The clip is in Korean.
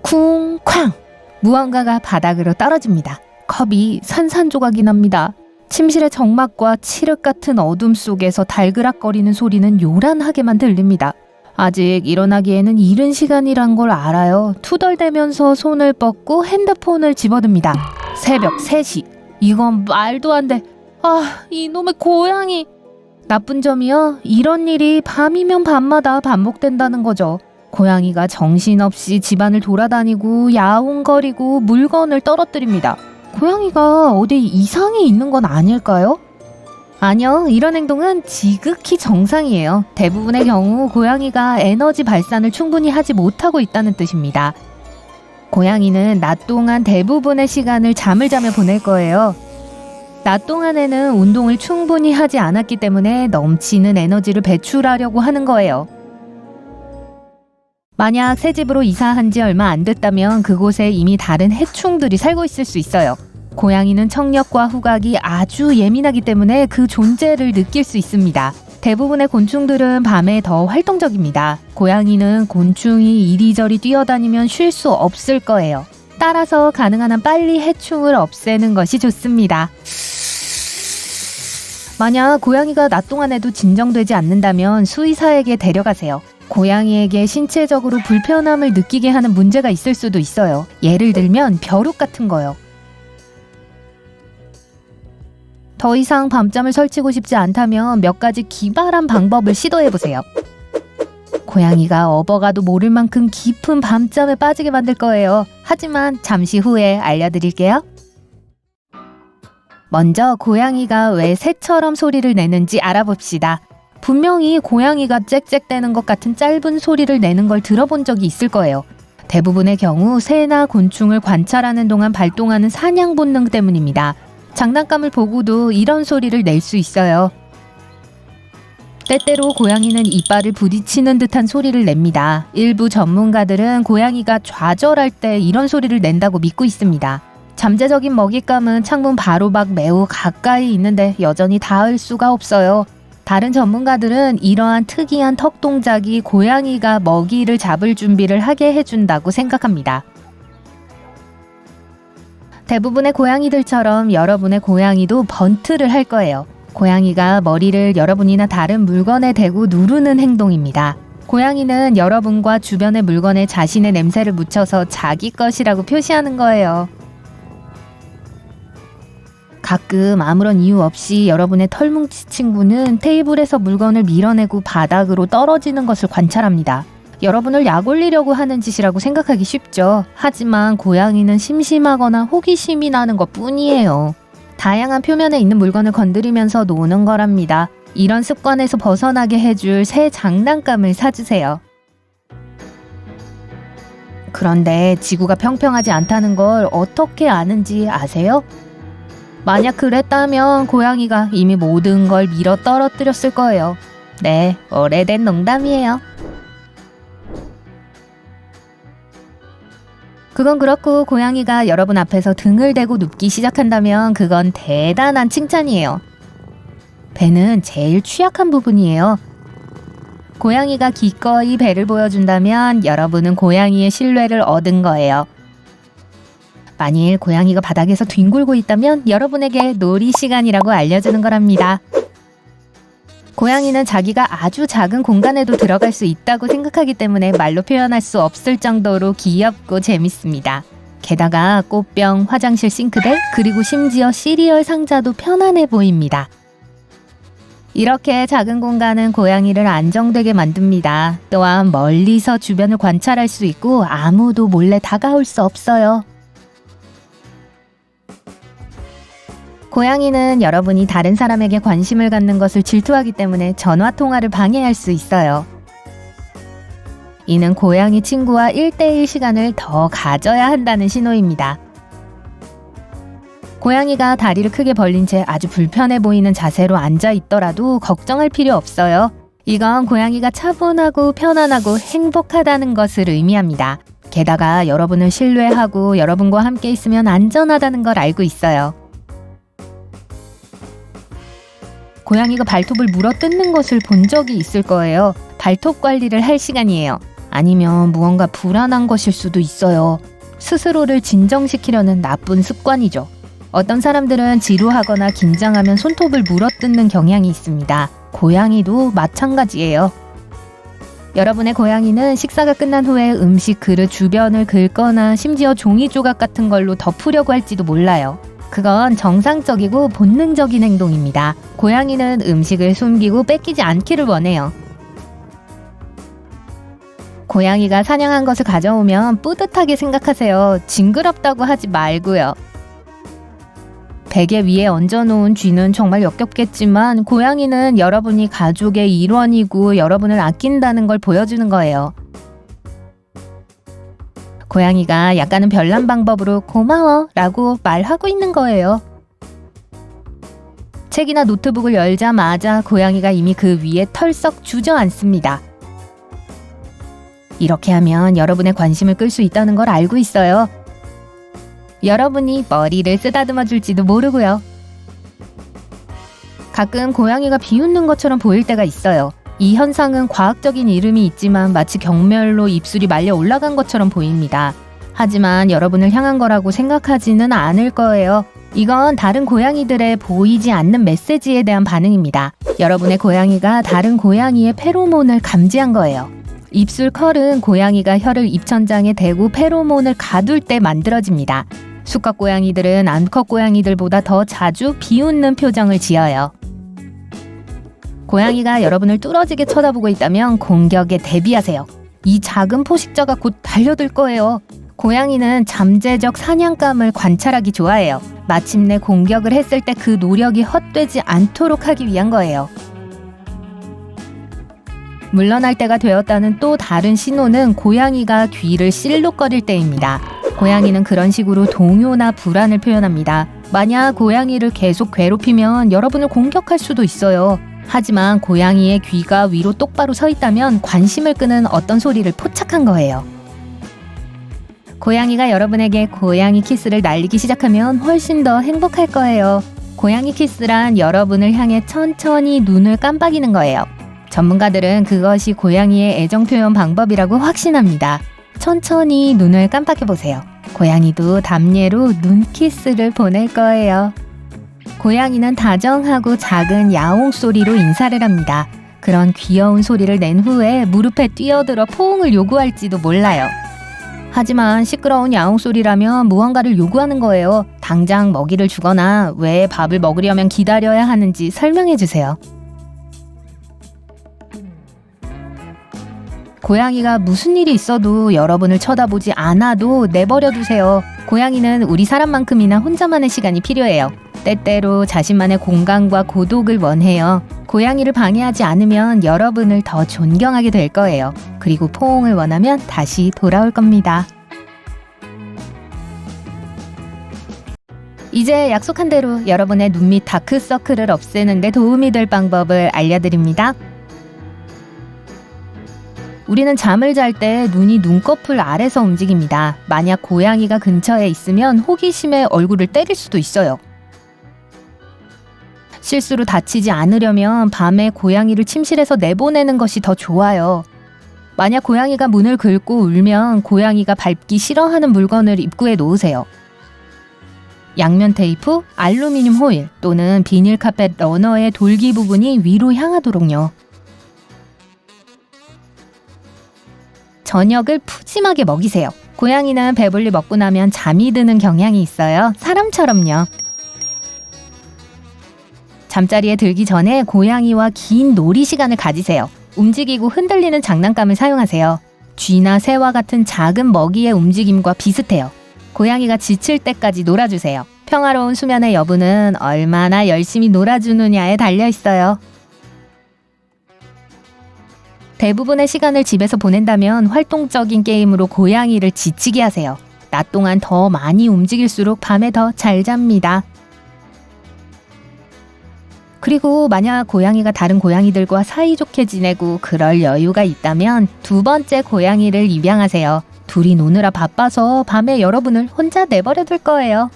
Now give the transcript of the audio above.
쿵쾅! 무언가가 바닥으로 떨어집니다. 컵이 산산조각이 납니다. 침실의 적막과 칠흑 같은 어둠 속에서 달그락거리는 소리는 요란하게만 들립니다. 아직 일어나기에는 이른 시간이란 걸 알아요. 투덜대면서 손을 뻗고 핸드폰을 집어듭니다. 새벽 3시. 이건 말도 안 돼. 이놈의 고양이. 나쁜 점이요. 이런 일이 밤이면 밤마다 반복된다는 거죠. 고양이가 정신없이 집안을 돌아다니고 야옹거리고 물건을 떨어뜨립니다. 고양이가 어디 이상이 있는 건 아닐까요? 아니요, 이런 행동은 지극히 정상이에요. 대부분의 경우 고양이가 에너지 발산을 충분히 하지 못하고 있다는 뜻입니다. 고양이는 낮 동안 대부분의 시간을 잠을 자며 보낼 거예요. 낮 동안에는 운동을 충분히 하지 않았기 때문에 넘치는 에너지를 배출하려고 하는 거예요. 만약 새 집으로 이사한 지 얼마 안 됐다면 그곳에 이미 다른 해충들이 살고 있을 수 있어요. 고양이는 청력과 후각이 아주 예민하기 때문에 그 존재를 느낄 수 있습니다. 대부분의 곤충들은 밤에 더 활동적입니다. 고양이는 곤충이 이리저리 뛰어다니면 쉴 수 없을 거예요. 따라서 가능한 한 빨리 해충을 없애는 것이 좋습니다. 만약 고양이가 낮 동안에도 진정되지 않는다면 수의사에게 데려가세요. 고양이에게 신체적으로 불편함을 느끼게 하는 문제가 있을 수도 있어요. 예를 들면 벼룩 같은 거요. 더 이상 밤잠을 설치고 싶지 않다면 몇 가지 기발한 방법을 시도해보세요. 고양이가 업어가도 모를 만큼 깊은 밤잠에 빠지게 만들 거예요. 하지만 잠시 후에 알려드릴게요. 먼저 고양이가 왜 새처럼 소리를 내는지 알아봅시다. 분명히 고양이가 짹짹대는 것 같은 짧은 소리를 내는 걸 들어본 적이 있을 거예요. 대부분의 경우 새나 곤충을 관찰하는 동안 발동하는 사냥 본능 때문입니다. 장난감을 보고도 이런 소리를 낼 수 있어요. 때때로 고양이는 이빨을 부딪히는 듯한 소리를 냅니다. 일부 전문가들은 고양이가 좌절할 때 이런 소리를 낸다고 믿고 있습니다. 잠재적인 먹잇감은 창문 바로 밖 매우 가까이 있는데 여전히 닿을 수가 없어요. 다른 전문가들은 이러한 특이한 턱 동작이 고양이가 먹이를 잡을 준비를 하게 해준다고 생각합니다. 대부분의 고양이들처럼 여러분의 고양이도 번트를 할 거예요. 고양이가 머리를 여러분이나 다른 물건에 대고 누르는 행동입니다. 고양이는 여러분과 주변의 물건에 자신의 냄새를 묻혀서 자기 것이라고 표시하는 거예요. 가끔 아무런 이유 없이 여러분의 털뭉치 친구는 테이블에서 물건을 밀어내고 바닥으로 떨어지는 것을 관찰합니다. 여러분을 약올리려고 하는 짓이라고 생각하기 쉽죠. 하지만 고양이는 심심하거나 호기심이 나는 것 뿐이에요. 다양한 표면에 있는 물건을 건드리면서 노는 거랍니다. 이런 습관에서 벗어나게 해줄 새 장난감을 사주세요. 그런데 지구가 평평하지 않다는 걸 어떻게 아는지 아세요? 만약 그랬다면 고양이가 이미 모든 걸 밀어 떨어뜨렸을 거예요. 네, 오래된 농담이에요. 그건 그렇고 고양이가 여러분 앞에서 등을 대고 눕기 시작한다면 그건 대단한 칭찬이에요. 배는 제일 취약한 부분이에요. 고양이가 기꺼이 배를 보여준다면 여러분은 고양이의 신뢰를 얻은 거예요. 만일 고양이가 바닥에서 뒹굴고 있다면 여러분에게 놀이 시간이라고 알려주는 거랍니다. 고양이는 자기가 아주 작은 공간에도 들어갈 수 있다고 생각하기 때문에 말로 표현할 수 없을 정도로 귀엽고 재밌습니다. 게다가 꽃병, 화장실 싱크대, 그리고 심지어 시리얼 상자도 편안해 보입니다. 이렇게 작은 공간은 고양이를 안정되게 만듭니다. 또한 멀리서 주변을 관찰할 수 있고 아무도 몰래 다가올 수 없어요. 고양이는 여러분이 다른 사람에게 관심을 갖는 것을 질투하기 때문에 전화통화를 방해할 수 있어요. 이는 고양이 친구와 1대1 시간을 더 가져야 한다는 신호입니다. 고양이가 다리를 크게 벌린 채 아주 불편해 보이는 자세로 앉아 있더라도 걱정할 필요 없어요. 이건 고양이가 차분하고 편안하고 행복하다는 것을 의미합니다. 게다가 여러분을 신뢰하고 여러분과 함께 있으면 안전하다는 걸 알고 있어요. 고양이가 발톱을 물어뜯는 것을 본 적이 있을 거예요. 발톱 관리를 할 시간이에요. 아니면 무언가 불안한 것일 수도 있어요. 스스로를 진정시키려는 나쁜 습관이죠. 어떤 사람들은 지루하거나 긴장하면 손톱을 물어뜯는 경향이 있습니다. 고양이도 마찬가지예요. 여러분의 고양이는 식사가 끝난 후에 음식 그릇 주변을 긁거나 심지어 종이 조각 같은 걸로 덮으려고 할지도 몰라요. 그건 정상적이고 본능적인 행동입니다. 고양이는 음식을 숨기고 뺏기지 않기를 원해요. 고양이가 사냥한 것을 가져오면 뿌듯하게 생각하세요. 징그럽다고 하지 말고요. 베개 위에 얹어놓은 쥐는 정말 역겹겠지만 고양이는 여러분이 가족의 일원이고 여러분을 아낀다는 걸 보여주는 거예요. 고양이가 약간은 별난 방법으로 고마워 라고 말하고 있는 거예요. 책이나 노트북을 열자마자 고양이가 이미 그 위에 털썩 주저앉습니다. 이렇게 하면 여러분의 관심을 끌 수 있다는 걸 알고 있어요. 여러분이 머리를 쓰다듬어 줄지도 모르고요. 가끔 고양이가 비웃는 것처럼 보일 때가 있어요. 이 현상은 과학적인 이름이 있지만 마치 경멸로 입술이 말려 올라간 것처럼 보입니다. 하지만 여러분을 향한 거라고 생각하지는 않을 거예요. 이건 다른 고양이들의 보이지 않는 메시지에 대한 반응입니다. 여러분의 고양이가 다른 고양이의 페로몬을 감지한 거예요. 입술 컬은 고양이가 혀를 입천장에 대고 페로몬을 가둘 때 만들어집니다. 수컷 고양이들은 암컷 고양이들보다 더 자주 비웃는 표정을 지어요. 고양이가 여러분을 뚫어지게 쳐다보고 있다면 공격에 대비하세요. 이 작은 포식자가 곧 달려들 거예요. 고양이는 잠재적 사냥감을 관찰하기 좋아해요. 마침내 공격을 했을 때 그 노력이 헛되지 않도록 하기 위한 거예요. 물러날 때가 되었다는 또 다른 신호는 고양이가 귀를 실룩거릴 때입니다. 고양이는 그런 식으로 동요나 불안을 표현합니다. 만약 고양이를 계속 괴롭히면 여러분을 공격할 수도 있어요. 하지만 고양이의 귀가 위로 똑바로 서 있다면 관심을 끄는 어떤 소리를 포착한 거예요. 고양이가 여러분에게 고양이 키스를 날리기 시작하면 훨씬 더 행복할 거예요. 고양이 키스란 여러분을 향해 천천히 눈을 깜빡이는 거예요. 전문가들은 그것이 고양이의 애정 표현 방법이라고 확신합니다. 천천히 눈을 깜빡여보세요. 고양이도 담례로 눈키스를 보낼 거예요. 고양이는 다정하고 작은 야옹 소리로 인사를 합니다. 그런 귀여운 소리를 낸 후에 무릎에 뛰어들어 포옹을 요구할지도 몰라요. 하지만 시끄러운 야옹 소리라면 무언가를 요구하는 거예요. 당장 먹이를 주거나 왜 밥을 먹으려면 기다려야 하는지 설명해 주세요. 고양이가 무슨 일이 있어도 여러분을 쳐다보지 않아도 내버려 두세요. 고양이는 우리 사람만큼이나 혼자만의 시간이 필요해요. 때때로 자신만의 공간과 고독을 원해요. 고양이를 방해하지 않으면 여러분을 더 존경하게 될 거예요. 그리고 포옹을 원하면 다시 돌아올 겁니다. 이제 약속한 대로 여러분의 눈 밑 다크서클을 없애는 데 도움이 될 방법을 알려드립니다. 우리는 잠을 잘 때 눈이 눈꺼풀 아래서 움직입니다. 만약 고양이가 근처에 있으면 호기심에 얼굴을 때릴 수도 있어요. 실수로 다치지 않으려면 밤에 고양이를 침실에서 내보내는 것이 더 좋아요. 만약 고양이가 문을 긁고 울면 고양이가 밟기 싫어하는 물건을 입구에 놓으세요. 양면 테이프, 알루미늄 호일 또는 비닐 카펫 러너의 돌기 부분이 위로 향하도록요. 저녁을 푸짐하게 먹이세요. 고양이는 배불리 먹고 나면 잠이 드는 경향이 있어요. 사람처럼요. 잠자리에 들기 전에 고양이와 긴 놀이 시간을 가지세요. 움직이고 흔들리는 장난감을 사용하세요. 쥐나 새와 같은 작은 먹이의 움직임과 비슷해요. 고양이가 지칠 때까지 놀아주세요. 평화로운 수면의 여부는 얼마나 열심히 놀아주느냐에 달려있어요. 대부분의 시간을 집에서 보낸다면 활동적인 게임으로 고양이를 지치게 하세요. 낮 동안 더 많이 움직일수록 밤에 더 잘 잡니다. 그리고 만약 고양이가 다른 고양이들과 사이좋게 지내고 그럴 여유가 있다면 두 번째 고양이를 입양하세요. 둘이 노느라 바빠서 밤에 여러분을 혼자 내버려 둘 거예요.